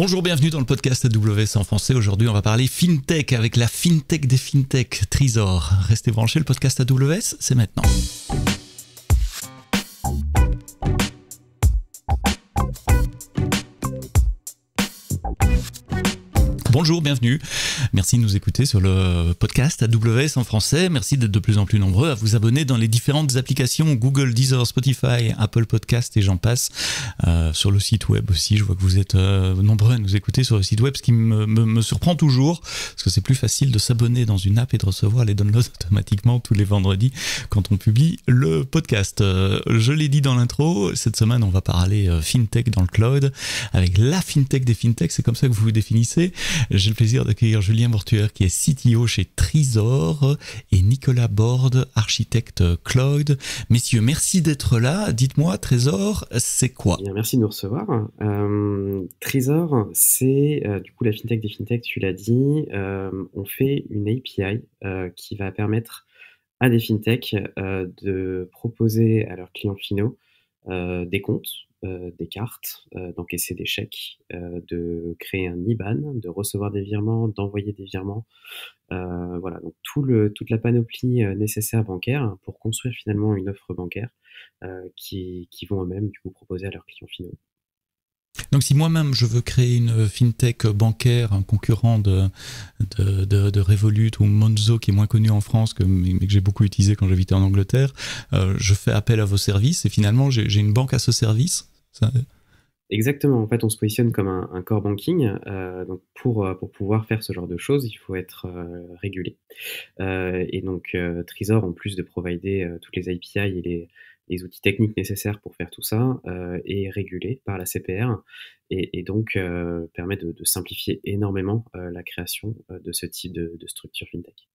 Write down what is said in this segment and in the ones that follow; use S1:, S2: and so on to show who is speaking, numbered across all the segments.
S1: Bonjour, bienvenue dans le podcast AWS en français. Aujourd'hui, on va parler FinTech avec la FinTech des FinTech, Trésor. Restez branchés, le podcast AWS, c'est maintenant. Bonjour, bienvenue. Merci de nous écouter sur le podcast AWS en français. Merci d'être de plus en plus nombreux à vous abonner dans les différentes applications Google, Deezer, Spotify, Apple Podcast et j'en passe. Sur le site web aussi, je vois que vous êtes nombreux à nous écouter sur le site web, ce qui me surprend toujours, parce que c'est plus facile de s'abonner dans une app et de recevoir les downloads automatiquement tous les vendredis quand on publie le podcast. Je l'ai dit dans l'intro, cette semaine on va parler FinTech dans le cloud, avec la FinTech des FinTech, c'est comme ça que vous vous définissez. J'ai le plaisir d'accueillir Julien Mortuaire qui est CTO chez Trésor et Nicolas Borde, architecte cloud. Messieurs, merci d'être là. Dites-moi, Trésor, c'est quoi ?
S2: Bien, merci de nous recevoir. Trésor, c'est du coup la FinTech des FinTech, tu l'as dit. On fait une API qui va permettre à des FinTech de proposer à leurs clients finaux des comptes, des cartes, d'encaisser des chèques, de créer un IBAN, de recevoir des virements, d'envoyer des virements. Voilà, donc toute la panoplie nécessaire bancaire pour construire finalement une offre bancaire qui vont eux-mêmes du coup proposer à leurs clients finaux.
S1: Donc si moi-même je veux créer une FinTech bancaire, un concurrent de Revolut ou Monzo qui est moins connu en France mais que j'ai beaucoup utilisé quand j'habitais en Angleterre, je fais appel à vos services et finalement j'ai une banque à ce service. Ça...
S2: Exactement, en fait on se positionne comme un core banking, donc pour pouvoir faire ce genre de choses il faut être régulé. Et donc Trésor, en plus de provider toutes les API et les outils techniques nécessaires pour faire tout ça, est régulé par la CPR et donc permet de simplifier énormément la création de ce type de structure FinTech.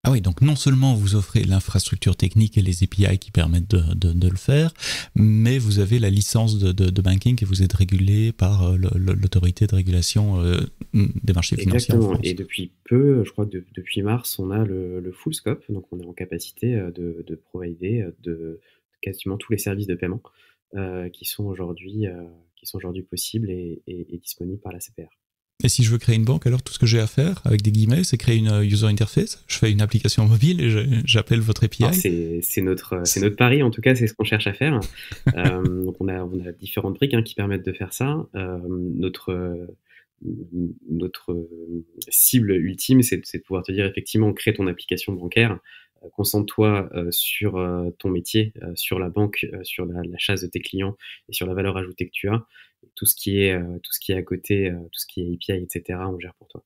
S1: Ah oui, donc non seulement vous offrez l'infrastructure technique et les API qui permettent de le faire, mais vous avez la licence de banking et vous êtes régulé par l'autorité de régulation des marchés financiers en France.
S2: Et depuis peu, je crois que depuis mars, on a le full scope, donc on est en capacité de provider de quasiment tous les services de paiement qui sont aujourd'hui possibles et disponibles par la CPR.
S1: Et si je veux créer une banque, alors tout ce que j'ai à faire, avec des guillemets, c'est créer une user interface. Je fais une application mobile et j'appelle votre API.
S2: C'est notre pari, en tout cas, c'est ce qu'on cherche à faire. Donc on a différentes briques qui permettent de faire ça. Notre cible ultime, c'est de pouvoir te dire effectivement, crée ton application bancaire, concentre-toi sur ton métier, sur la banque, sur la chasse de tes clients et sur la valeur ajoutée que tu as. Tout ce qui est à côté, tout ce qui est API, etc., on gère pour toi.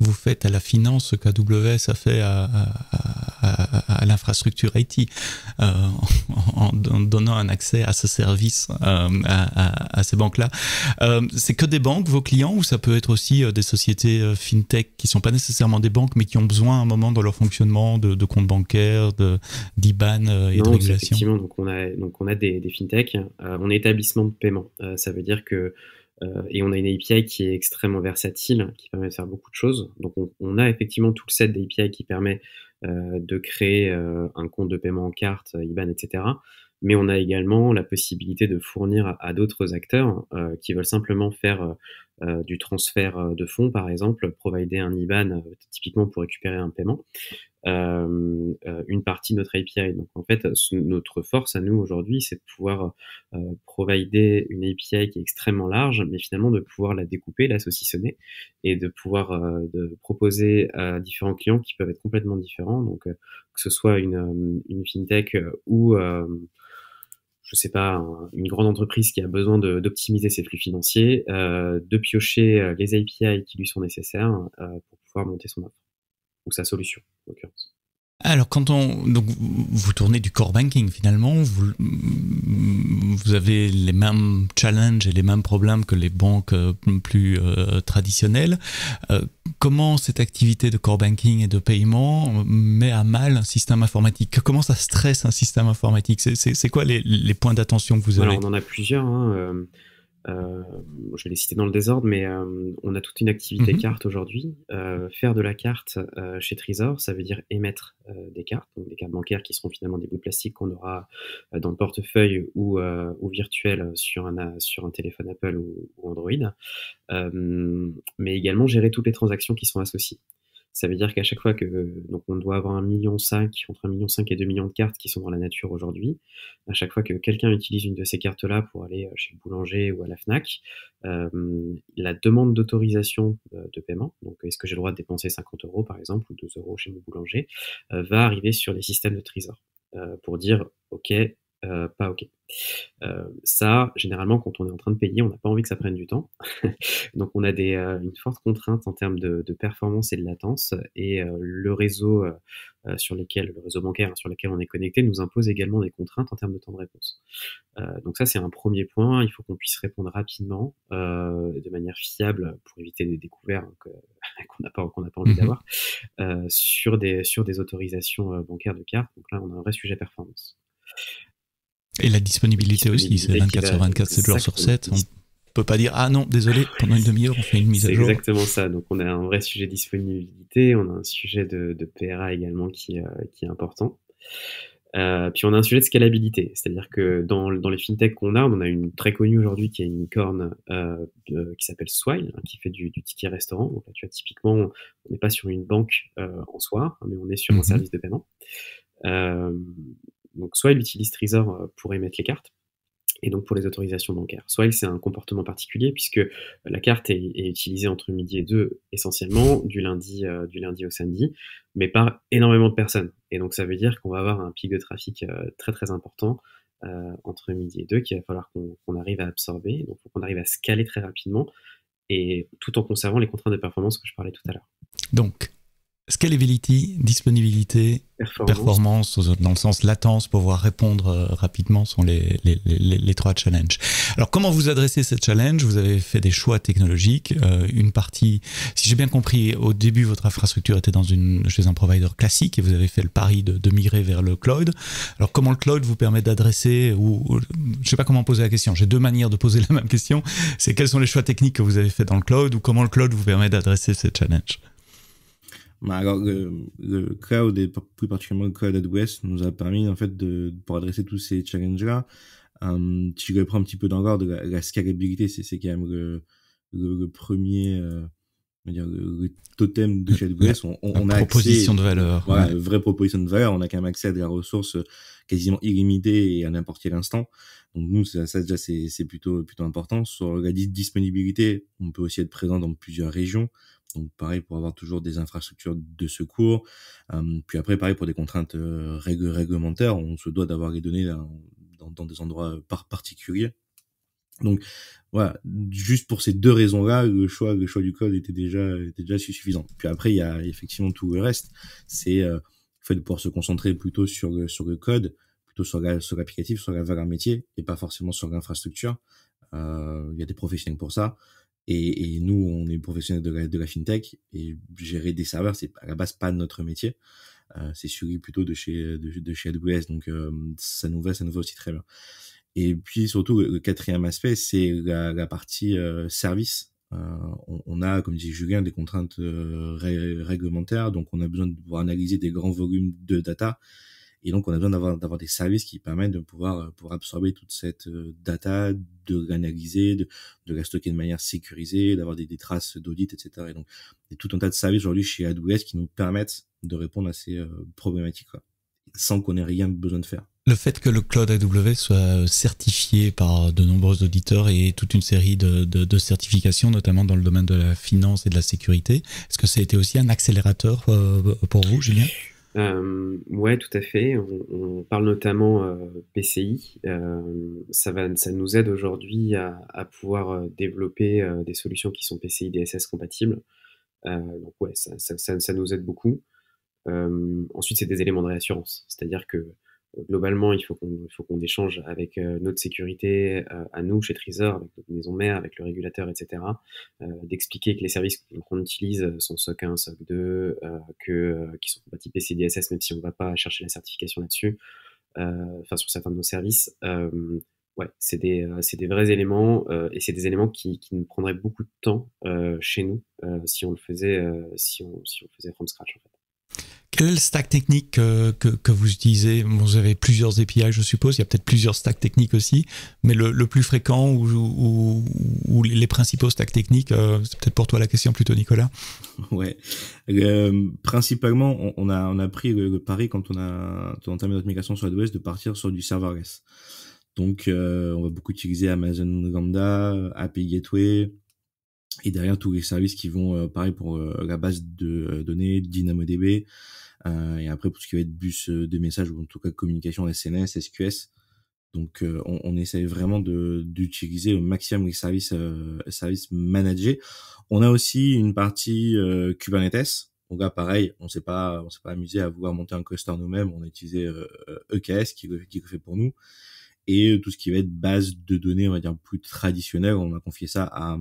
S1: Vous faites à la finance ce qu'AWS a fait à l'infrastructure IT, en donnant un accès à ce service, à ces banques-là. C'est que des banques, vos clients, ou ça peut être aussi des sociétés FinTech qui ne sont pas nécessairement des banques, mais qui ont besoin à un moment dans leur fonctionnement de comptes bancaires, d'IBAN et de régulation?
S2: Effectivement, donc on a des FinTech, on est établissement de paiement. Ça veut dire que et on a une API qui est extrêmement versatile, qui permet de faire beaucoup de choses. Donc on a effectivement tout le set d'API qui permet de créer un compte de paiement en carte, IBAN, etc. Mais on a également la possibilité de fournir à d'autres acteurs qui veulent simplement faire du transfert de fonds, par exemple, provider un IBAN typiquement pour récupérer un paiement, une partie de notre API. Donc en fait, notre force à nous aujourd'hui, c'est de pouvoir provider une API qui est extrêmement large, mais finalement de pouvoir la découper, la saucissonner et de pouvoir de proposer à différents clients qui peuvent être complètement différents. Donc que ce soit une FinTech ou je sais pas, une grande entreprise qui a besoin d'optimiser ses flux financiers, de piocher les API qui lui sont nécessaires pour pouvoir monter son offre ou sa solution, en l'occurrence.
S1: Alors, donc vous tournez du core banking finalement, vous avez les mêmes challenges et les mêmes problèmes que les banques plus traditionnelles. Comment cette activité de core banking et de paiement met à mal un système informatique? Comment ça stresse un système informatique? C'est quoi les points d'attention que vous avez?
S2: Alors, on en a plusieurs. Je vais les citer dans le désordre, mais on a toute une activité carte aujourd'hui. Faire de la carte chez Trésor, ça veut dire émettre des cartes, donc des cartes bancaires qui seront finalement des bouts de plastique qu'on aura dans le portefeuille ou virtuel sur un téléphone Apple ou Android, mais également gérer toutes les transactions qui sont associées. Ça veut dire qu'à chaque fois que donc on doit avoir 1,5 million, entre 1,5 million et 2 millions de cartes qui sont dans la nature aujourd'hui. À chaque fois que quelqu'un utilise une de ces cartes-là pour aller chez le boulanger ou à la Fnac, la demande d'autorisation de paiement, donc est-ce que j'ai le droit de dépenser 50 euros par exemple ou 2 euros chez mon boulanger, va arriver sur les systèmes de Trésor pour dire OK, pas OK. Ça, généralement, quand on est en train de payer, on n'a pas envie que ça prenne du temps. Donc, on a une forte contrainte en termes de performance et de latence. Et le réseau le réseau bancaire sur lequel on est connecté nous impose également des contraintes en termes de temps de réponse. Donc ça, c'est un premier point. Il faut qu'on puisse répondre rapidement, de manière fiable, pour éviter des découvertes qu'on n'a pas envie d'avoir, sur des autorisations bancaires de cartes. Donc là, on a un vrai sujet performance.
S1: Et la disponibilité aussi, c'est 24 sur 24, 7 jours sur 7. On peut pas dire ah non, désolé, pendant une demi-heure on fait une mise à jour.
S2: C'est exactement ça. Donc on a un vrai sujet de disponibilité, on a un sujet de PRA également qui est important. Puis on a un sujet de scalabilité, c'est-à-dire que dans les fintechs qu'on a, on en a une très connue aujourd'hui qui est une licorne qui s'appelle Swile, qui fait du ticket restaurant. Donc là, tu vois, typiquement, on n'est pas sur une banque en soi, mais on est sur un service de paiement. Donc Swile utilise Trésor pour émettre les cartes et donc pour les autorisations bancaires. Swile, c'est un comportement particulier puisque la carte est utilisée entre midi et 2 essentiellement, du lundi au samedi, mais par énormément de personnes. Et donc ça veut dire qu'on va avoir un pic de trafic très très important entre midi et 2 qu'il va falloir qu'on arrive à absorber. Donc il faut qu'on arrive à scaler très rapidement et tout en conservant les contraintes de performance que je parlais tout à l'heure.
S1: Donc, scalability, disponibilité, performance, dans le sens latence, pouvoir répondre rapidement sont les trois challenges. Alors, comment vous adressez ces challenges? Vous avez fait des choix technologiques. Une partie, si j'ai bien compris, au début, votre infrastructure était chez un provider classique et vous avez fait le pari de migrer vers le cloud. Alors, comment le cloud vous permet d'adresser, ou je sais pas comment poser la question. J'ai deux manières de poser la même question. C'est quels sont les choix techniques que vous avez fait dans le cloud ou comment le cloud vous permet d'adresser ces challenges?
S3: Alors, le cloud, et plus particulièrement le cloud AWS, nous a permis, en fait, pour adresser tous ces challenges-là, si je reprends un petit peu dans l'ordre, la scalabilité, c'est quand même le premier, on va dire, le totem de chez AWS. On a
S1: proposition de valeur.
S3: Voilà, une vraie proposition de valeur. On a quand même accès à de la ressource quasiment illimitée et à n'importe quel instant. Donc, nous, ça déjà, c'est plutôt important. Sur la disponibilité, on peut aussi être présent dans plusieurs régions. Donc pareil pour avoir toujours des infrastructures de secours. Puis après pareil pour des contraintes réglementaires, on se doit d'avoir les données dans des endroits particuliers. Donc voilà, juste pour ces deux raisons-là, le choix du code était déjà suffisant. Puis après il y a effectivement tout le reste, c'est le fait de pouvoir se concentrer plutôt sur le code, plutôt sur l'applicatif, sur la valeur métier et pas forcément sur l'infrastructure. Il y a des professionnels pour ça. Et nous, on est professionnels de la fintech et gérer des serveurs, c'est à la base pas notre métier. C'est celui plutôt de chez AWS, donc ça nous va aussi très bien. Et puis surtout, le quatrième aspect, c'est la partie service. On a, comme disait Julien, des contraintes réglementaires, donc on a besoin de pouvoir analyser des grands volumes de data. Et donc, on a besoin d'avoir des services qui permettent de pouvoir absorber toute cette data, de l'analyser, de la stocker de manière sécurisée, d'avoir des traces d'audit, etc. Et donc, il y a tout un tas de services aujourd'hui chez AWS qui nous permettent de répondre à ces problématiques, quoi, sans qu'on ait rien besoin de faire.
S1: Le fait que le cloud AWS soit certifié par de nombreux auditeurs et toute une série de certifications, notamment dans le domaine de la finance et de la sécurité, est-ce que ça a été aussi un accélérateur pour vous, Julien ?
S2: Ouais, tout à fait. On parle notamment PCI. Ça nous aide aujourd'hui à pouvoir développer des solutions qui sont PCI DSS compatibles. Donc ouais, ça nous aide beaucoup. Ensuite, c'est des éléments de réassurance. C'est-à-dire que globalement, il faut qu'on échange avec notre sécurité à nous, chez Trésor, avec notre maison mère, avec le régulateur, etc. D'expliquer que les services qu'on utilise sont SOC 1, SOC 2, qui sont compatibles PCI DSS, même si on ne va pas chercher la certification là-dessus, sur certains de nos services. Ouais, c'est des vrais éléments et c'est des éléments qui nous prendraient beaucoup de temps chez nous si on le faisait si on le faisait from scratch en fait.
S1: Quel est le stack technique que vous utilisez? Vous avez plusieurs API, je suppose. Il y a peut-être plusieurs stacks techniques aussi, mais le plus fréquent ou les principaux stacks techniques, c'est peut-être pour toi la question plutôt, Nicolas.
S3: Ouais. Principalement, on a pris le pari quand on a entamé notre migration sur AWS de partir sur du serverless. Donc, on va beaucoup utiliser Amazon Lambda, API Gateway, et derrière tous les services qui vont, pareil pour la base de données, DynamoDB, et après pour ce qui va être bus de messages ou en tout cas communication SNS, SQS. Donc, on essaye vraiment d'utiliser au maximum les services managés. On a aussi une partie Kubernetes. Donc là, pareil, on s'est pas amusé à vouloir monter un cluster nous-mêmes. On a utilisé EKS qui le fait pour nous. Et tout ce qui va être base de données, on va dire plus traditionnelle, on a confié ça à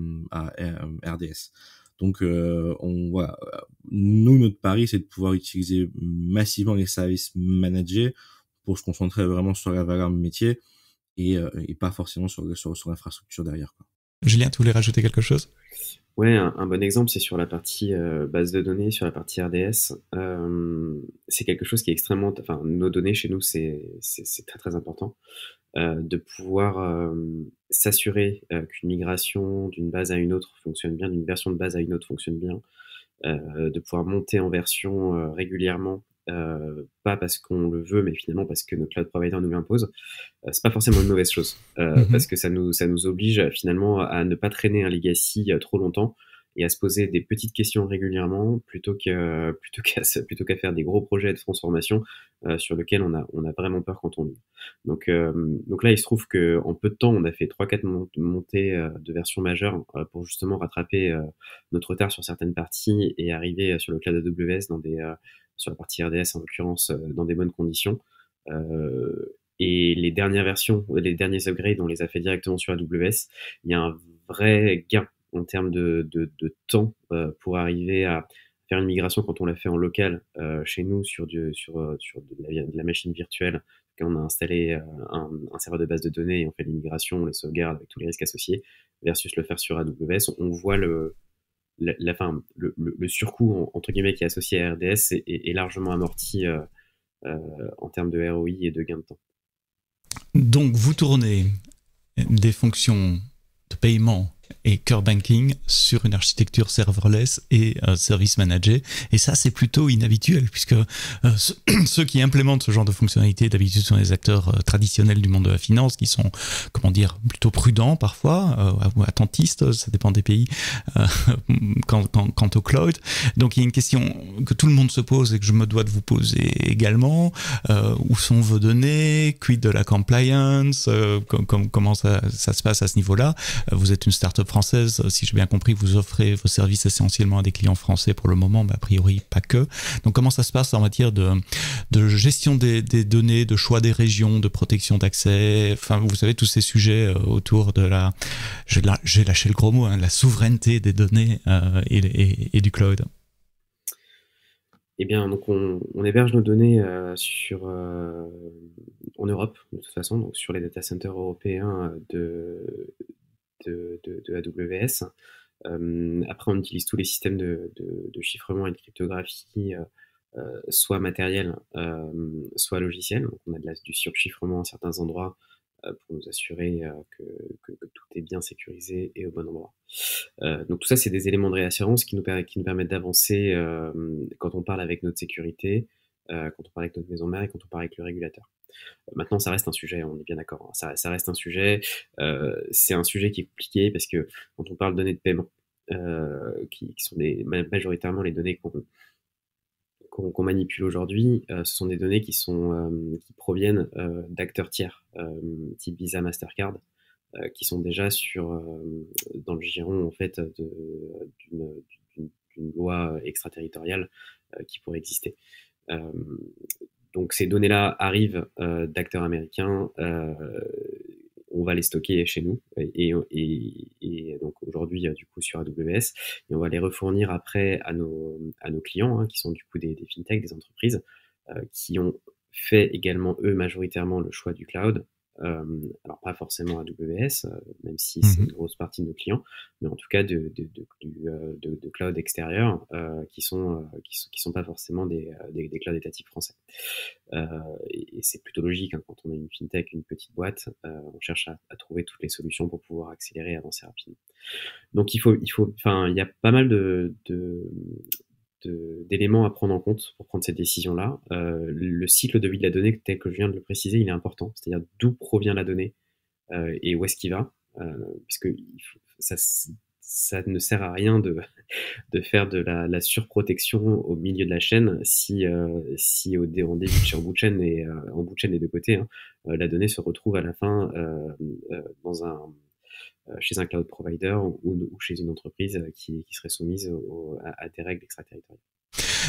S3: RDS. Donc, voilà. Nous, notre pari, c'est de pouvoir utiliser massivement les services managés pour se concentrer vraiment sur la valeur métier et pas forcément sur l'infrastructure derrière, quoi.
S1: Julien, tu voulais rajouter quelque chose?
S2: Ouais, un bon exemple, c'est sur la partie base de données, sur la partie RDS. C'est quelque chose qui est extrêmement... Enfin, nos données chez nous, c'est très très important. De pouvoir s'assurer qu'une migration d'une base à une autre fonctionne bien, d'une version de base à une autre fonctionne bien, de pouvoir monter en version régulièrement, pas parce qu'on le veut, mais finalement parce que notre cloud provider nous l'impose. C'est pas forcément une mauvaise chose, parce que ça nous oblige finalement à ne pas traîner un legacy trop longtemps et à se poser des petites questions régulièrement plutôt qu'à faire des gros projets de transformation sur lesquels on a vraiment peur quand on lit. Donc là, il se trouve que en peu de temps, on a fait 3-4 montées de versions majeures pour justement rattraper notre retard sur certaines parties et arriver sur le cloud AWS sur la partie RDS en l'occurrence dans des bonnes conditions. Et les dernières versions, les derniers upgrades, on les a fait directement sur AWS. Il y a un vrai gain en termes de temps pour arriver à faire une migration quand on l'a fait en local chez nous sur de la machine virtuelle. Quand on a installé un serveur de base de données et on fait l'immigration, les sauvegardes avec tous les risques associés, versus le faire sur AWS, on voit le surcoût entre guillemets qui est associé à RDS est largement amorti en termes de ROI et de gain de temps.
S1: Donc, vous tournez des fonctions de paiement et core banking sur une architecture serverless et service managé. Et ça, c'est plutôt inhabituel, puisque ceux qui implémentent ce genre de fonctionnalités, d'habitude, sont des acteurs traditionnels du monde de la finance, qui sont, comment dire, plutôt prudents parfois, ou attentistes, ça dépend des pays, quant au cloud. Donc, il y a une question que tout le monde se pose et que je me dois de vous poser également. Où sont vos données? Quid de la compliance? Comment ça se passe à ce niveau-là? Vous êtes une startup française, si j'ai bien compris, vous offrez vos services essentiellement à des clients français pour le moment, mais a priori pas que. Donc comment ça se passe en matière de gestion des données, de choix des régions, de protection d'accès, enfin vous savez tous ces sujets autour de j'ai lâché le gros mot, la souveraineté des données et du cloud.
S2: Eh bien, donc on héberge nos données en Europe, de toute façon, donc sur les data centers européens de AWS. Après, on utilise tous les systèmes de chiffrement et de cryptographie, soit matériel, soit logiciel. Donc, on a du surchiffrement à certains endroits pour nous assurer que tout est bien sécurisé et au bon endroit. Donc tout ça, c'est des éléments de réassurance qui nous permettent d'avancer quand on parle avec notre sécurité, quand on parle avec notre maison mère et quand on parle avec le régulateur. Maintenant, ça reste un sujet, on est bien d'accord, hein, ça reste un sujet. C'est un sujet qui est compliqué parce que quand on parle de données de paiement, qui sont majoritairement les données qu'on manipule aujourd'hui, ce sont des données qui proviennent d'acteurs tiers, type Visa, Mastercard, qui sont déjà dans le giron en fait d'une loi extraterritoriale qui pourrait exister. Donc ces données-là arrivent d'acteurs américains, on va les stocker chez nous et donc aujourd'hui du coup sur AWS et on va les refournir après à nos clients qui sont du coup des fintechs, des entreprises qui ont fait également eux majoritairement le choix du cloud alors pas forcément AWS, même si c'est
S1: Mhm.
S2: une grosse partie de nos clients, mais en tout cas de cloud extérieurs qui sont pas forcément des clouds étatiques français. Et c'est plutôt logique, hein, quand on a une fintech, une petite boîte, on cherche à trouver toutes les solutions pour pouvoir accélérer et avancer rapidement. Donc enfin, il y a pas mal d'éléments à prendre en compte pour prendre cette décision-là. Le cycle de vie de la donnée, tel que je viens de le préciser, il est important. C'est-à-dire d'où provient la donnée et où est-ce qu'il va. Parce que ça ne sert à rien de faire de la surprotection au milieu de la chaîne si en début, en bout de chaîne en bout de chaîne des deux côtés, hein, la donnée se retrouve à la fin chez un cloud provider ou chez une entreprise qui serait soumise à des règles extraterritoriales.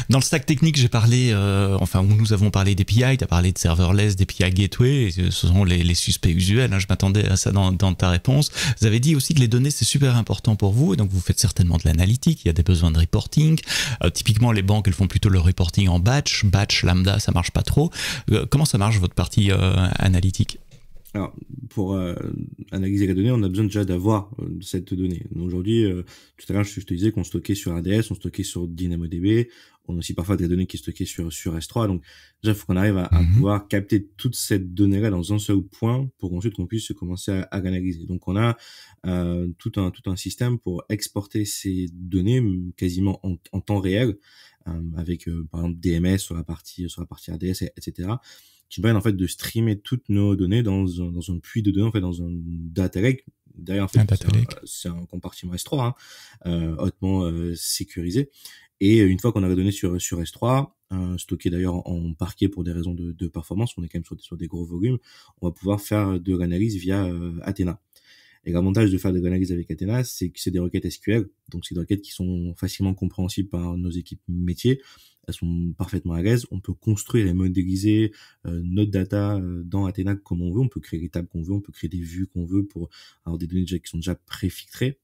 S1: Dans le stack technique, j'ai parlé, où nous avons parlé d'API, tu as parlé de serverless, d'API gateway, et ce sont les suspects usuels, hein, je m'attendais à ça dans ta réponse. Vous avez dit aussi que les données, c'est super important pour vous, et donc vous faites certainement de l'analytique, il y a des besoins de reporting. Typiquement, les banques, elles font plutôt le reporting en batch, lambda, ça marche pas trop. Comment ça marche votre partie analytique ?
S3: Alors, pour analyser la donnée, on a besoin déjà d'avoir cette donnée. Aujourd'hui, tout à l'heure, je te disais qu'on stockait sur ADS, on stockait sur DynamoDB, on a aussi parfois des données qui sont stockées sur S3. Donc, déjà, il faut qu'on arrive à pouvoir capter toute cette donnée-là dans un seul point pour ensuite qu'on puisse commencer à l'analyser. Donc, on a tout un système pour exporter ces données quasiment en temps réel, avec par exemple DMS sur la partie ADS, etc., qui permet en fait de streamer toutes nos données dans un puits de données, en fait dans un data lake. Derrière, en fait, c'est un compartiment S3, hein, hautement sécurisé. Et une fois qu'on a la donnée sur S3, stocké d'ailleurs en parquet pour des raisons de performance, on est quand même sur des gros volumes, on va pouvoir faire de l'analyse via Athena. Et l'avantage de faire de l'analyse avec Athena, c'est que c'est des requêtes SQL, donc c'est des requêtes qui sont facilement compréhensibles par nos équipes métiers. Elles sont parfaitement à l'aise. On peut construire et modéliser notre data dans Athena comme on veut. On peut créer les tables qu'on veut, on peut créer des vues qu'on veut pour avoir des données qui sont déjà préfiltrées.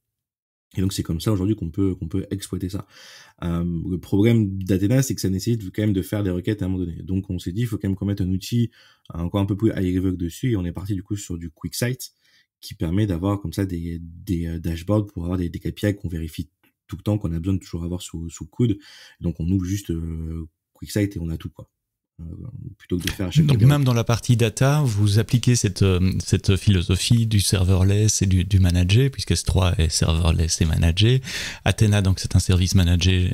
S3: Et donc c'est comme ça aujourd'hui qu'on peut exploiter ça. Le problème d'Athena, c'est que ça nécessite quand même de faire des requêtes à un moment donné. Donc on s'est dit, il faut quand même qu'on mette un outil encore un peu plus high level dessus, et on est parti du coup sur du QuickSight, qui permet d'avoir comme ça des dashboards pour avoir des KPI qu'on vérifie tout le temps, qu'on a besoin de toujours avoir sous le coude. Donc on ouvre juste QuickSight et on a tout, quoi. Plutôt que de faire à chaque fois.
S1: Donc même dans la partie data, vous appliquez cette philosophie du serverless et du manager, puisque S3 est serverless et managé. Athena, donc c'est un service managé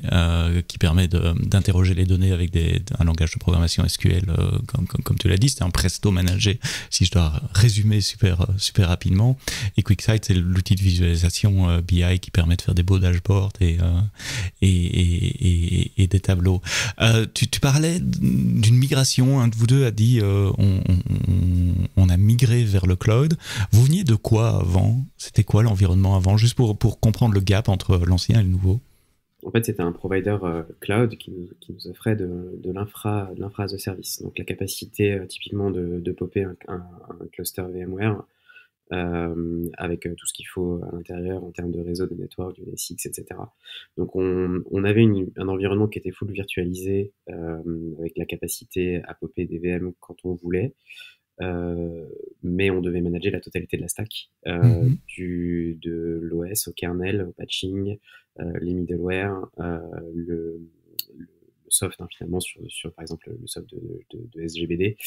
S1: qui permet d'interroger les données avec un langage de programmation SQL, comme tu l'as dit, c'est un Presto managé, si je dois résumer super rapidement. Et QuickSight, c'est l'outil de visualisation BI qui permet de faire des beaux dashboards et des tableaux. Tu parlais d'une migration, un de vous deux a dit on a migré vers le cloud. Vous veniez de quoi avant ? C'était quoi l'environnement avant ? Juste pour comprendre le gap entre l'ancien et le nouveau.
S2: En fait, c'était un provider cloud qui nous offrait de l'infra as a service. Donc la capacité typiquement de popper un cluster VMware avec tout ce qu'il faut à l'intérieur en termes de réseau, de network, du NSX, etc. Donc on avait un environnement qui était full virtualisé avec la capacité à popper des VM quand on voulait. Mais on devait manager la totalité de la stack, de l'OS au kernel, au patching, les middleware, le soft, hein, finalement, sur par exemple le soft de SGBD.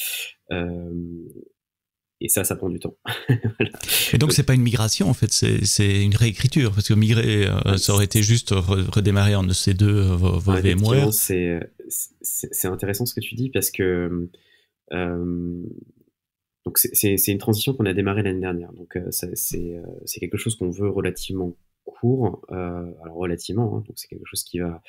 S2: Et ça prend du temps.
S1: Voilà. Et donc, c'est pas une migration, en fait, c'est une réécriture, parce que migrer, ça aurait été juste redémarrer en EC2 vos VMware.
S2: C'est intéressant ce que tu dis, parce que donc c'est une transition qu'on a démarrée l'année dernière. Donc c'est quelque chose qu'on veut relativement court, alors relativement, hein, donc c'est quelque chose qui a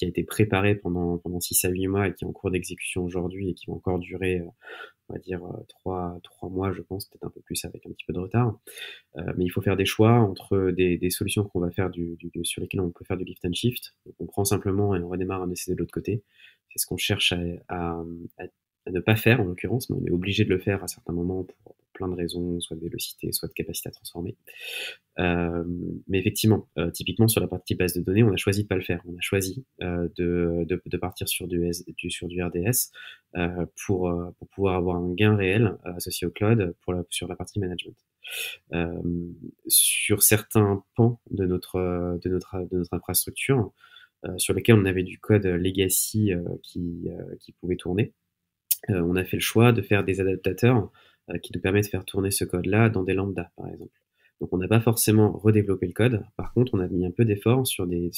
S2: été préparé pendant 6 à 8 mois et qui est en cours d'exécution aujourd'hui et qui va encore durer on va dire 3 mois, je pense, peut-être un peu plus avec un petit peu de retard. Mais il faut faire des choix entre des solutions qu'on va faire sur lesquelles on peut faire du lift and shift. Donc on prend simplement et on redémarre un ECD de l'autre côté. C'est ce qu'on cherche à ne pas faire en l'occurrence, mais on est obligé de le faire à certains moments pour plein de raisons, soit de vélocité, soit de capacité à transformer. Mais effectivement, typiquement sur la partie base de données, on a choisi de pas le faire. On a choisi de partir sur du RDS pour pouvoir avoir un gain réel associé au cloud sur la partie management. Sur certains pans de notre infrastructure, sur lesquels on avait du code legacy qui pouvait tourner, on a fait le choix de faire des adaptateurs qui nous permettent de faire tourner ce code-là dans des lambdas, par exemple. Donc on n'a pas forcément redéveloppé le code. Par contre, on a mis un peu d'effort sur des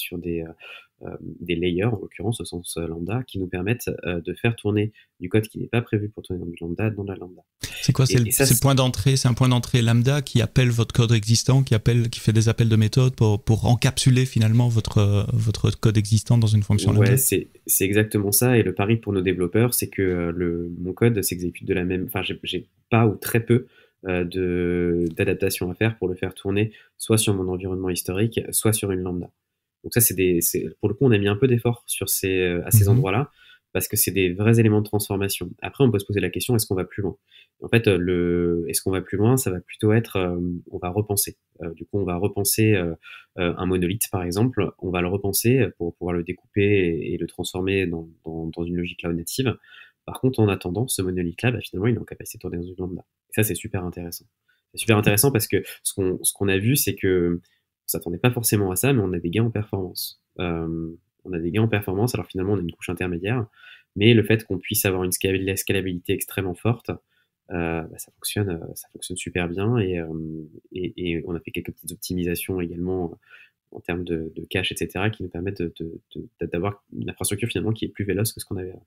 S2: layers, en l'occurrence au sens lambda, qui nous permettent de faire tourner du code qui n'est pas prévu pour tourner dans du lambda dans la lambda.
S1: C'est quoi? C'est le point d'entrée. C'est un point d'entrée lambda qui appelle votre code existant, qui fait des appels de méthode pour encapsuler finalement votre code existant dans une fonction lambda.
S2: Ouais, c'est exactement ça. Et le pari pour nos développeurs, c'est que mon code s'exécute de la même. Enfin, j'ai pas ou très peu d'adaptation à faire pour le faire tourner soit sur mon environnement historique, soit sur une lambda. Donc ça, pour le coup, on a mis un peu d'effort à ces endroits-là, parce que c'est des vrais éléments de transformation. Après, on peut se poser la question, est-ce qu'on va plus loin? En fait, est-ce qu'on va plus loin? Ça va plutôt être, on va repenser. Du coup, on va repenser un monolithe, par exemple. On va le repenser pour pouvoir le découper et le transformer dans une logique cloud native. Par contre, en attendant, ce monolithe-là, finalement, il est en capacité de tourner dans une lambda. Et ça, c'est super intéressant. C'est super intéressant parce que ce qu'on a vu, c'est que on s'attendait pas forcément à ça, mais on a des gains en performance. Alors finalement, on a une couche intermédiaire, mais le fait qu'on puisse avoir une scalabilité extrêmement forte, ça fonctionne super bien et on a fait quelques petites optimisations également en termes de cache, etc., qui nous permettent d'avoir une infrastructure finalement qui est plus véloce que ce qu'on avait avant.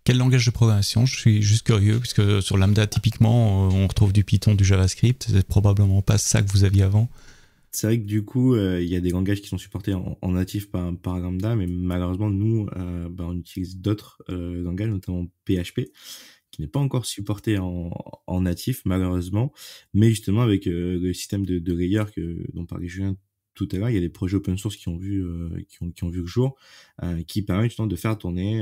S1: Quel langage de programmation? Je suis juste curieux, puisque sur Lambda, typiquement, on retrouve du Python, du JavaScript. C'est probablement pas ça que vous aviez avant.
S3: C'est vrai que du coup, il y a des langages qui sont supportés en natif par Lambda, mais malheureusement, nous, on utilise d'autres langages, notamment PHP, qui n'est pas encore supporté en natif, malheureusement. Mais justement, avec le système de layer dont parlait Julien tout à l'heure, il y a des projets open source qui ont vu le jour, qui permettent justement de faire tourner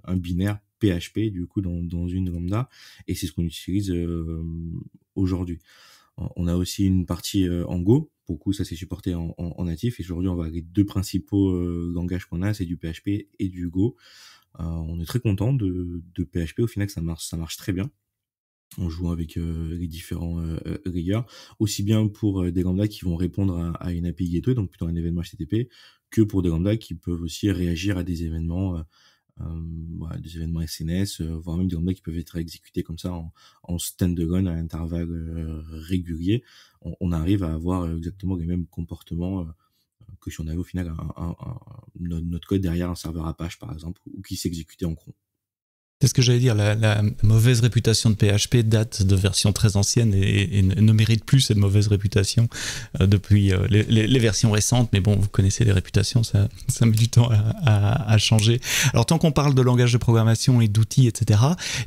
S3: un binaire PHP du coup dans une lambda, et c'est ce qu'on utilise aujourd'hui. On a aussi une partie en Go. Pour le coup, ça c'est supporté en natif. Et aujourd'hui, on va les deux principaux langages qu'on a, c'est du PHP et du Go. On est très content de PHP. Au final, ça marche très bien. On joue avec les différents layers, aussi bien pour des lambdas qui vont répondre à une API gateway, donc plutôt un événement HTTP, que pour des lambdas qui peuvent aussi réagir à des événements SNS, voire même des lambdas qui peuvent être exécutés comme ça en stand-alone à intervalles réguliers. On arrive à avoir exactement les mêmes comportements que si on avait au final notre code derrière un serveur Apache par exemple, ou qui s'exécutait en cron.
S1: C'est ce que j'allais dire, la mauvaise réputation de PHP date de versions très anciennes et ne mérite plus cette mauvaise réputation depuis les versions récentes. Mais bon, vous connaissez les réputations, ça met du temps à changer. Alors, tant qu'on parle de langage de programmation et d'outils, etc.,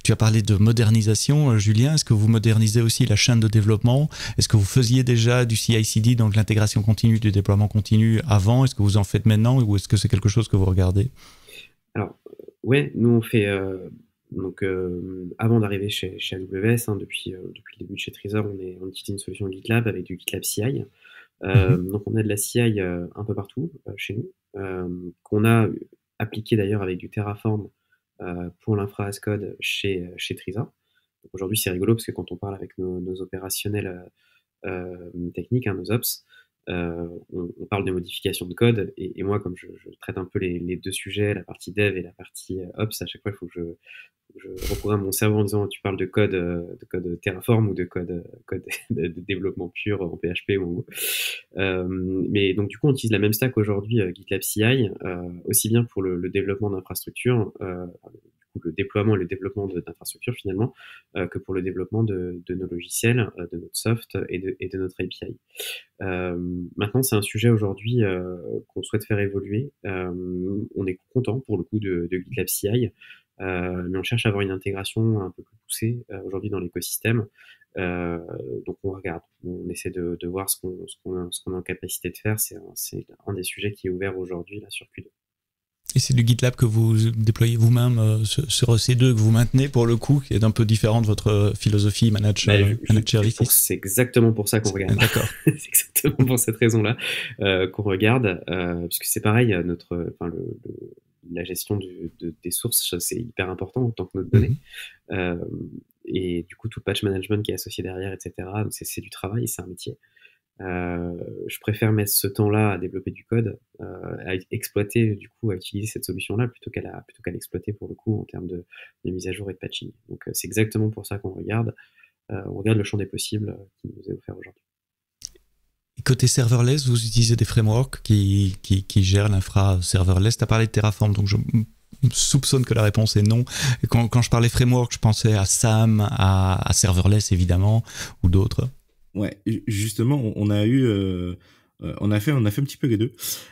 S1: tu as parlé de modernisation. Julien, est-ce que vous modernisez aussi la chaîne de développement? Est-ce que vous faisiez déjà du CI/CD, donc l'intégration continue, du déploiement continu avant? Est-ce que vous en faites maintenant ou est-ce que c'est quelque chose que vous regardez?
S2: Alors, ouais, nous on fait avant d'arriver chez AWS, depuis le début de chez Trezor, on utilise une solution GitLab avec du GitLab CI. Donc on a de la CI un peu partout chez nous, qu'on a appliqué d'ailleurs avec du Terraform pour l'infra as code chez Trezor. Donc aujourd'hui c'est rigolo parce que quand on parle avec nos opérationnels techniques, nos ops, on parle de modification de code et moi comme je traite un peu les deux sujets, la partie dev et la partie ops, à chaque fois il faut que je reprogramme mon cerveau en disant tu parles de code Terraform ou de code de développement pur en PHP ou en Go. Mais donc du coup on utilise la même stack aujourd'hui, GitLab CI, aussi bien pour le développement d'infrastructures, le déploiement et le développement d'infrastructures finalement, que pour le développement de nos logiciels, de notre soft et de notre API. Maintenant, c'est un sujet aujourd'hui qu'on souhaite faire évoluer. On est content pour le coup de GitLab CI, mais on cherche à avoir une intégration un peu plus poussée aujourd'hui dans l'écosystème. Donc on regarde, on essaie de voir ce qu'on est en capacité de faire. C'est un des sujets qui est ouvert aujourd'hui là sur Q2.
S1: Et c'est du GitLab que vous déployez vous-même sur EC2, que vous maintenez pour le coup, qui est un peu différent de votre philosophie manage services.
S2: C'est exactement pour ça qu'on regarde.
S1: D'accord.
S2: C'est exactement pour cette raison-là qu'on regarde, puisque c'est pareil, la gestion des sources, c'est hyper important en tant que notre donnée. Et du coup, tout le patch management qui est associé derrière, etc., c'est du travail, c'est un métier. Je préfère mettre ce temps-là à développer du code, à exploiter, du coup, à utiliser cette solution-là plutôt qu'à l'exploiter pour le coup en termes de mise à jour et de patching. Donc, c'est exactement pour ça qu'on regarde. On regarde le champ des possibles qui nous est offert aujourd'hui.
S1: Côté serverless, vous utilisez des frameworks qui gèrent l'infra serverless. Tu as parlé de Terraform, donc je soupçonne que la réponse est non. Et quand je parlais framework, je pensais à SAM, à serverless évidemment, ou d'autres.
S3: Ouais, justement, on a fait un petit peu les deux.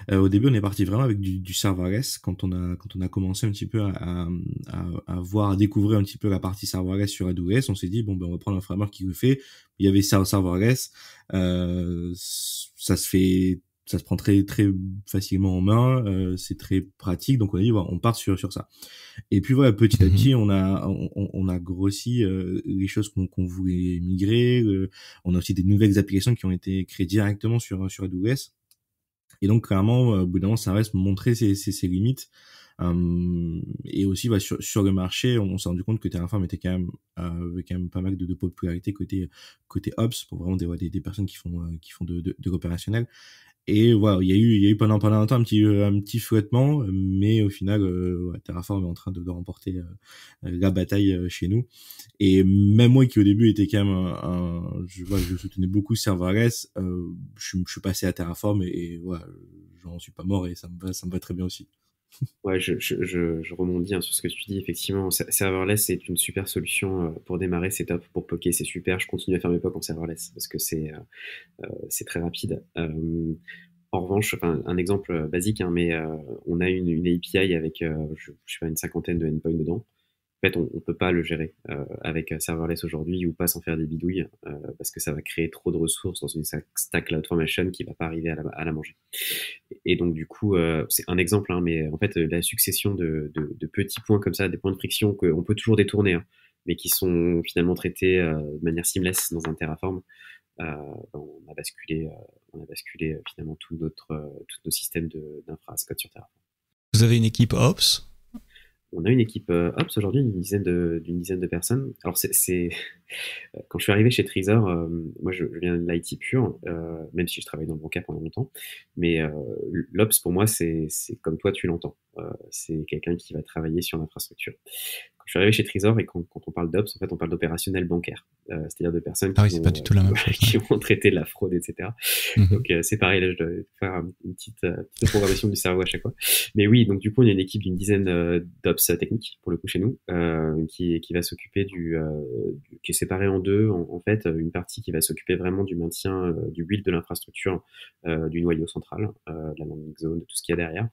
S3: Au début, on est parti vraiment avec du serverless quand on a commencé un petit peu à découvrir un petit peu la partie serverless sur AWS. On s'est dit bon, ben on va prendre un framework qui le fait. Il y avait serverless, ça se prend très très facilement en main, c'est très pratique, donc on a dit voilà, on part sur ça. Et puis voilà, petit à petit on a grossi les choses qu'on voulait migrer, on a aussi des nouvelles applications qui ont été créées directement sur AWS. Et donc clairement au bout d'un moment ça reste montrer ses limites. Et aussi sur le marché on s'est rendu compte que Terraform était quand même pas mal de popularité côté Ops pour vraiment des personnes qui font de l'opérationnel. Et voilà, il y a eu pendant un temps un petit flottement, mais au final, Terraform est en train de remporter la bataille chez nous. Et même moi qui au début était quand même je soutenais beaucoup serverless, je suis passé à Terraform et voilà, j'en suis pas mort et ça me va très bien aussi.
S2: Ouais, je rebondis sur ce que tu dis. Effectivement, serverless c'est une super solution pour démarrer, c'est top. Pour poker, c'est super. Je continue à faire mes POC en serverless parce que c'est très rapide. En revanche, un exemple basique, mais on a une API avec, je sais pas, une cinquantaine de endpoints dedans. En fait, on peut pas le gérer avec serverless aujourd'hui ou pas sans faire des bidouilles parce que ça va créer trop de ressources dans une stack CloudFormation qui va pas arriver à la manger. Et donc du coup, c'est un exemple, mais en fait la succession de petits points comme ça, des points de friction qu'on peut toujours détourner, mais qui sont finalement traités de manière seamless dans un Terraform. On a basculé finalement tous nos systèmes d'infra as code sur Terraform.
S1: Vous avez une équipe Ops?
S2: On a une équipe Ops aujourd'hui, d'une dizaine de personnes. Alors quand je suis arrivé chez Trezor, moi je viens de l'IT pur, même si je travaille dans le bancaire pendant longtemps, mais l'Ops pour moi c'est comme toi tu l'entends, c'est quelqu'un qui va travailler sur l'infrastructure. Quand je suis arrivé chez Trezor et quand on parle d'Ops, en fait on parle d'opérationnel bancaire, c'est-à-dire de personnes qui vont traiter de la fraude, etc. Donc c'est pareil, là je dois faire une petite programmation du cerveau à chaque fois. Mais oui, donc du coup on a une équipe d'une dizaine d'Ops techniques pour le coup chez nous, qui va s'occuper qui est séparée en deux, en fait, une partie qui va s'occuper vraiment du maintien du build de l'infrastructure, du noyau central, de la landing zone, de tout ce qu'il y a derrière.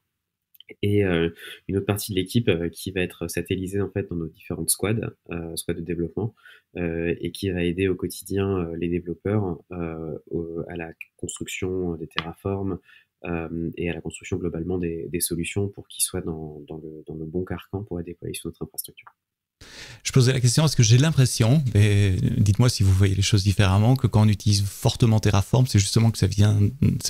S2: Et une autre partie de l'équipe qui va être satellisée en fait dans nos différentes squads de développement, et qui va aider au quotidien les développeurs à la construction des Terraform et à la construction globalement des solutions pour qu'ils soient dans le bon carcan pour être déployés sur notre infrastructure.
S1: Je posais la question parce que j'ai l'impression, et dites-moi si vous voyez les choses différemment, que quand on utilise fortement Terraform, c'est justement que c'est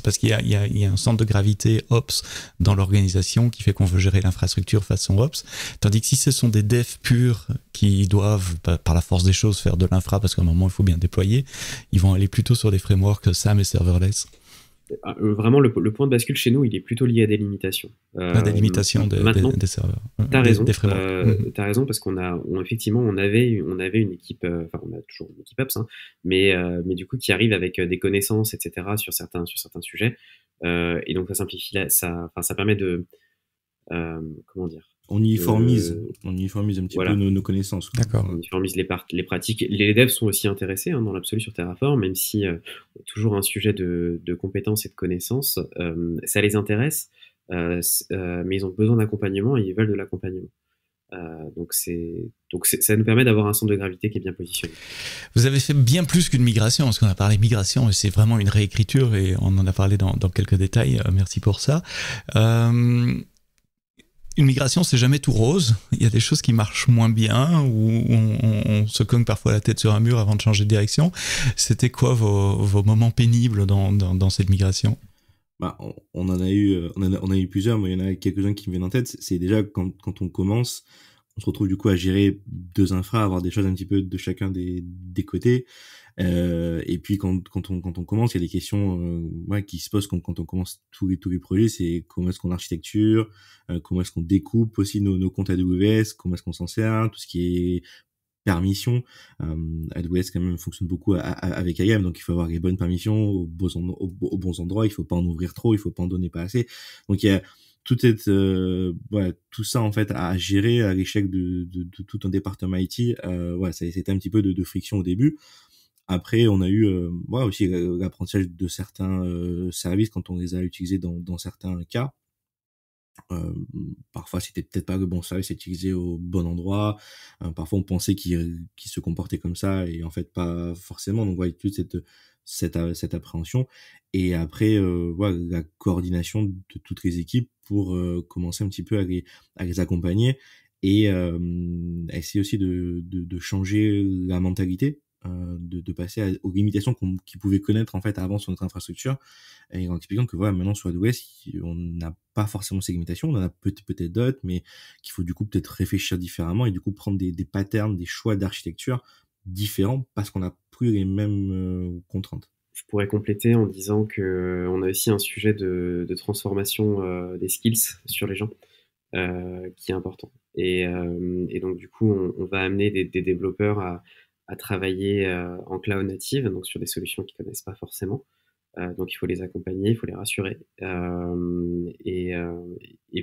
S1: parce qu'il y a un centre de gravité Ops dans l'organisation qui fait qu'on veut gérer l'infrastructure façon Ops, tandis que si ce sont des devs purs qui doivent, par la force des choses, faire de l'infra parce qu'à un moment il faut bien déployer, ils vont aller plutôt sur des frameworks SAM et serverless.
S2: Vraiment, le point de bascule chez nous, il est plutôt lié à des limitations.
S1: Des limitations des serveurs.
S2: T'as raison. T'as raison parce effectivement, on avait une équipe, on a toujours une équipe Ops, mais du coup, qui arrive avec des connaissances, etc., sur certains sujets. Et donc, ça simplifie, ça permet de, comment dire,
S3: on uniformise un petit peu nos connaissances.
S1: D'accord.
S2: On uniformise les pratiques. Les devs sont aussi intéressés dans l'absolu sur Terraform, même si toujours un sujet de compétences et de connaissances, ça les intéresse, mais ils ont besoin d'accompagnement et ils veulent de l'accompagnement. Donc ça nous permet d'avoir un centre de gravité qui est bien positionné.
S1: Vous avez fait bien plus qu'une migration, parce qu'on a parlé migration, et c'est vraiment une réécriture, et on en a parlé dans quelques détails. Merci pour ça. Une migration, c'est jamais tout rose. Il y a des choses qui marchent moins bien, ou on se cogne parfois la tête sur un mur avant de changer de direction. C'était quoi vos moments pénibles dans cette migration ?
S3: Bah, on en a eu plusieurs, mais il y en a quelques-uns qui me viennent en tête. C'est déjà quand on commence, on se retrouve du coup à gérer 2 infras, avoir des choses un petit peu de chacun des côtés. Et puis quand on commence, il y a des questions qui se posent quand on commence tous les projets. C'est comment est-ce qu'on architecture, comment est-ce qu'on découpe aussi nos comptes AWS, comment est-ce qu'on s'en sert, tout ce qui est permission. AWS quand même fonctionne beaucoup avec IAM, donc il faut avoir les bonnes permissions aux bons endroits. Il faut pas en ouvrir trop, il faut pas en donner pas assez. Donc il y a tout ça en fait à gérer à l'échelle de tout un département IT. C'était un petit peu de friction au début. Après, on a eu aussi l'apprentissage de certains services quand on les a utilisés dans certains cas. Parfois, c'était peut-être pas le bon service utilisé au bon endroit. Parfois, on pensait qu'il se comportait comme ça et en fait pas forcément. Donc, toute cette appréhension. Et après, la coordination de toutes les équipes pour commencer un petit peu à les accompagner et essayer aussi de changer la mentalité. De passer aux limitations qu'ils pouvaient connaître en fait avant sur notre infrastructure, et en expliquant que maintenant sur AWS on n'a pas forcément ces limitations, on en a peut-être d'autres, mais qu'il faut du coup peut-être réfléchir différemment et du coup prendre des patterns, des choix d'architecture différents parce qu'on n'a plus les mêmes contraintes.
S2: Je pourrais compléter en disant que on a aussi un sujet de transformation des skills sur les gens qui est important, et donc du coup on va amener des développeurs à travailler en cloud native, donc sur des solutions qu'ils connaissent pas forcément. Donc il faut les accompagner, il faut les rassurer. Et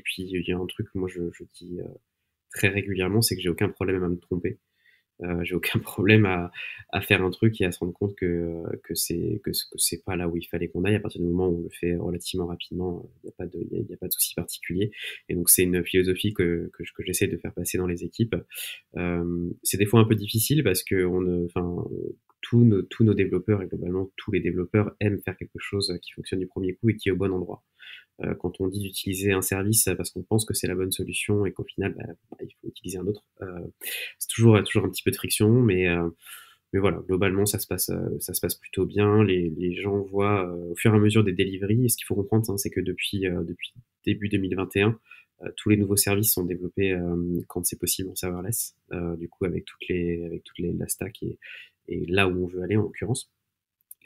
S2: puis il y a un truc que moi je dis très régulièrement, c'est que j'ai aucun problème à me tromper. J'ai aucun problème à faire un truc et à se rendre compte que c'est pas là où il fallait qu'on aille. À partir du moment où on le fait relativement rapidement, il n'y a pas de souci particulier. Et donc c'est une philosophie que j'essaie de faire passer dans les équipes. C'est des fois un peu difficile parce que tous nos développeurs et globalement tous les développeurs aiment faire quelque chose qui fonctionne du premier coup et qui est au bon endroit. Quand on dit d'utiliser un service parce qu'on pense que c'est la bonne solution et qu'au final il faut utiliser un autre, c'est toujours un petit peu de friction, mais voilà, globalement ça se passe plutôt bien. Les gens voient au fur et à mesure des deliveries, et ce qu'il faut comprendre, c'est que depuis début 2021, tous les nouveaux services sont développés quand c'est possible en serverless, du coup avec la stack et là où on veut aller en l'occurrence.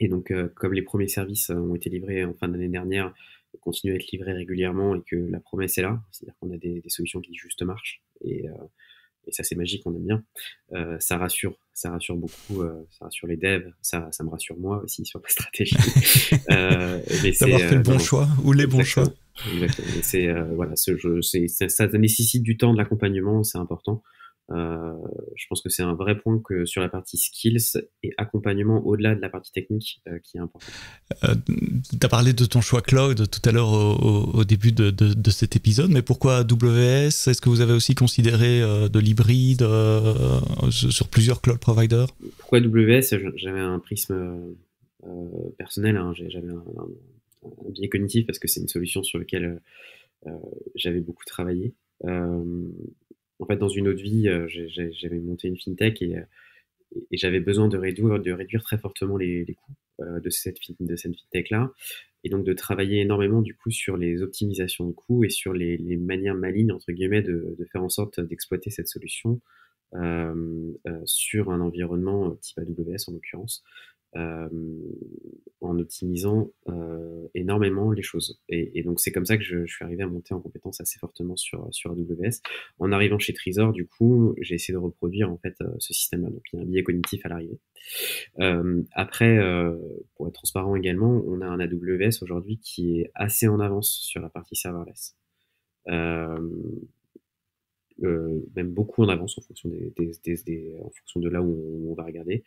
S2: Et donc comme les premiers services ont été livrés en fin d'année dernière, continuent à être livrés régulièrement et que la promesse est là, c'est-à-dire qu'on a des solutions qui juste marchent, et ça c'est magique, on aime bien. Ça rassure beaucoup, ça rassure les devs, ça me rassure moi aussi sur la stratégie.
S1: D'avoir fait le bon choix ou les bons choix.
S2: Exactement. Ça nécessite du temps, de l'accompagnement, c'est important. Je pense que c'est un vrai point que sur la partie skills et accompagnement au-delà de la partie technique qui est important.
S1: Tu as parlé de ton choix cloud tout à l'heure au début de cet épisode, mais pourquoi AWS ? Est-ce que vous avez aussi considéré de l'hybride sur plusieurs cloud providers ?
S2: Pourquoi AWS ? J'avais un prisme personnel, j'avais un biais cognitif parce que c'est une solution sur laquelle j'avais beaucoup travaillé. En fait, dans une autre vie, j'avais monté une fintech et j'avais besoin de réduire très fortement les coûts de cette fintech-là, et donc de travailler énormément du coup sur les optimisations de coûts et sur les manières malignes entre guillemets de faire en sorte d'exploiter cette solution sur un environnement type AWS en l'occurrence. En optimisant énormément les choses. Et donc c'est comme ça que je suis arrivé à monter en compétence assez fortement sur AWS. En arrivant chez Trésor, du coup, j'ai essayé de reproduire en fait ce système-là. Donc il y a un biais cognitif à l'arrivée. Après, pour être transparent également, on a un AWS aujourd'hui qui est assez en avance sur la partie serverless. Même beaucoup en avance en fonction en fonction de là où on va regarder.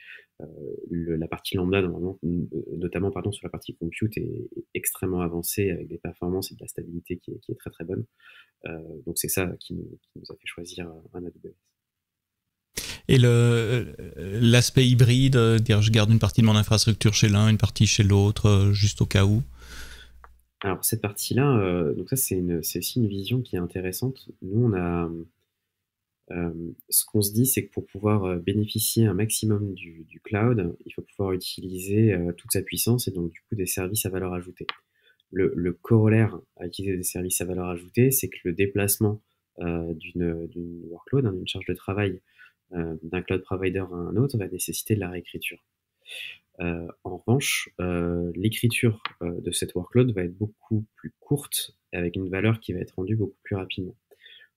S2: La partie lambda, notamment sur la partie compute, est extrêmement avancée avec des performances et de la stabilité qui est très très bonne. Donc c'est ça qui nous a fait choisir un AWS.
S1: Et l'aspect hybride, dire je garde une partie de mon infrastructure chez l'un, une partie chez l'autre, juste au cas où.
S2: Alors cette partie-là, donc ça c'est aussi une vision qui est intéressante. Nous on a ce qu'on se dit, c'est que pour pouvoir bénéficier un maximum du cloud, il faut pouvoir utiliser toute sa puissance et donc du coup des services à valeur ajoutée. Le corollaire à utiliser des services à valeur ajoutée, c'est que le déplacement d'une workload, d'une charge de travail d'un cloud provider à un autre va nécessiter de la réécriture. En revanche, l'écriture de cette workload va être beaucoup plus courte avec une valeur qui va être rendue beaucoup plus rapidement.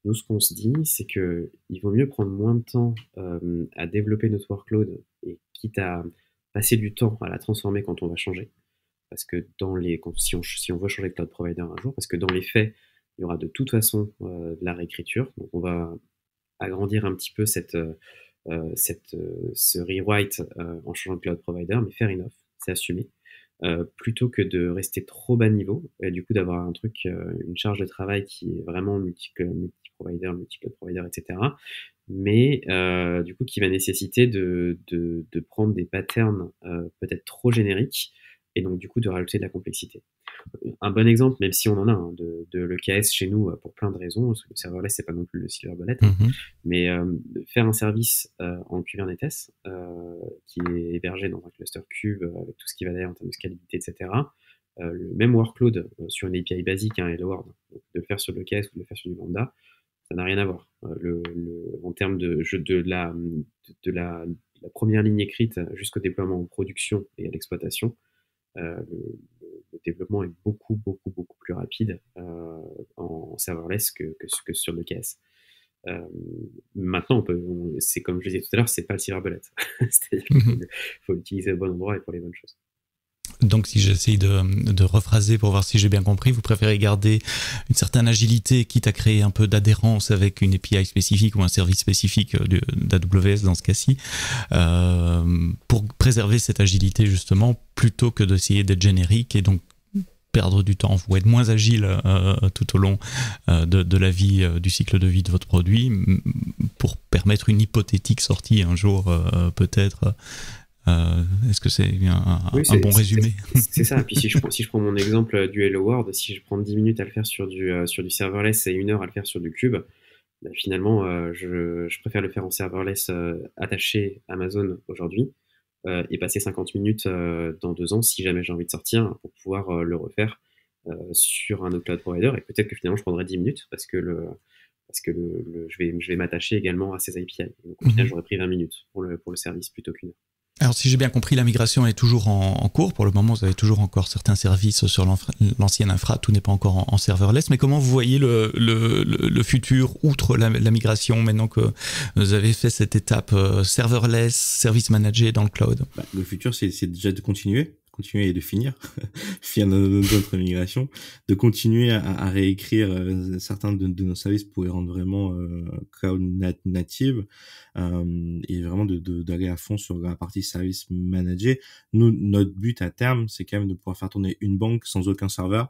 S2: Nous, ce qu'on se dit, c'est qu'il vaut mieux prendre moins de temps à développer notre workload et quitte à passer du temps à la transformer quand on va changer. Parce que si on veut changer de cloud provider un jour, parce que dans les faits, il y aura de toute façon de la réécriture. Donc on va agrandir un petit peu ce rewrite en changeant de cloud provider, mais fair enough, c'est assumé. Plutôt que de rester trop bas niveau et du coup d'avoir une charge de travail qui est vraiment multi-provider, multi-cloud provider, etc. Mais du coup qui va nécessiter de prendre des patterns peut-être trop génériques et donc du coup de rajouter de la complexité. Un bon exemple, même si on en a de l'EKS chez nous pour plein de raisons, parce que le serverless c'est pas non plus le silver bullet, mais faire un service en Kubernetes qui est hébergé dans un cluster Kube avec tout ce qui va derrière en termes de scalabilité, etc. Le même workload sur une API basique, Hello World, donc de le faire sur l'EKS ou de le faire sur du Lambda, ça n'a rien à voir. En termes de la première ligne écrite jusqu'au déploiement en production et à l'exploitation, le développement est beaucoup plus rapide en serverless que sur le l'EKS. Maintenant, c'est comme je le disais tout à l'heure, c'est pas le silver bullet. C'est-à-dire qu'il faut l'utiliser au bon endroit et pour les bonnes choses.
S1: Donc, si j'essaye de rephraser pour voir si j'ai bien compris, vous préférez garder une certaine agilité, quitte à créer un peu d'adhérence avec une API spécifique ou un service spécifique d'AWS dans ce cas-ci, pour préserver cette agilité justement, plutôt que d'essayer d'être générique et donc perdre du temps ou être moins agile tout au long de la vie, du cycle de vie de votre produit, pour permettre une hypothétique sortie un jour peut-être. Est-ce que c'est un bon résumé?
S2: C'est ça. Et puis si je prends mon exemple du Hello World, si je prends 10 minutes à le faire sur du serverless et 1 heure à le faire sur du Cube, bah finalement je préfère le faire en serverless attaché Amazon aujourd'hui et passer 50 minutes dans 2 ans si jamais j'ai envie de sortir pour pouvoir le refaire sur un autre cloud provider, et peut-être que finalement je prendrai 10 minutes parce que je vais m'attacher également à ces API. Donc au final j'aurais pris 20 minutes pour le service plutôt qu'1 heure.
S1: Alors, si j'ai bien compris, la migration est toujours en cours. Pour le moment, vous avez toujours encore certains services sur l'ancienne infra. Tout n'est pas encore en serverless. Mais comment vous voyez le futur, outre la migration, maintenant que vous avez fait cette étape serverless, service managé dans le cloud?
S3: Le futur, c'est déjà de continuer et de finir notre migration, de continuer à réécrire certains de nos services pour les rendre vraiment cloud native, et vraiment d'aller à fond sur la partie service managé. Nous, notre but à terme, c'est quand même de pouvoir faire tourner une banque sans aucun serveur.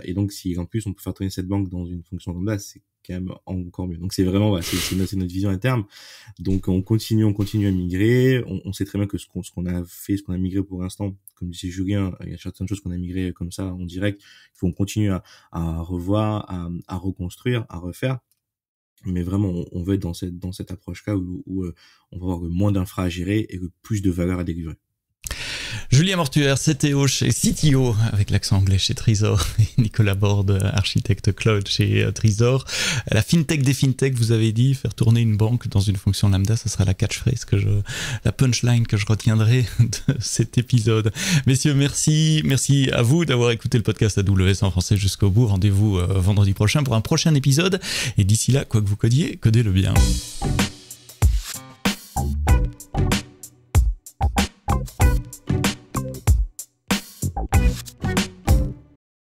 S3: Et donc, si en plus on peut faire tourner cette banque dans une fonction comme ça, c'est quand même encore mieux. Donc, c'est vraiment, c'est notre vision à terme. Donc, on continue à migrer. On sait très bien que ce qu'on a migré pour l'instant, comme disait Julien, il y a certaines choses qu'on a migré comme ça en direct. Il faut qu'on continue à revoir, à reconstruire, à refaire. Mais vraiment, on veut être dans cette approche-là où on va avoir le moins d'infra à gérer et le plus de valeur à délivrer.
S1: Julien Mortuaire, CTO chez CTO, avec l'accent anglais chez Trésor, et Nicolas Borde, architecte cloud chez Trésor. La fintech des fintechs, vous avez dit, faire tourner une banque dans une fonction lambda, ça sera la catchphrase la punchline que je retiendrai de cet épisode. Messieurs, merci à vous d'avoir écouté le podcast AWS en français jusqu'au bout. Rendez-vous vendredi prochain pour un prochain épisode. Et d'ici là, quoi que vous codiez, codez-le bien.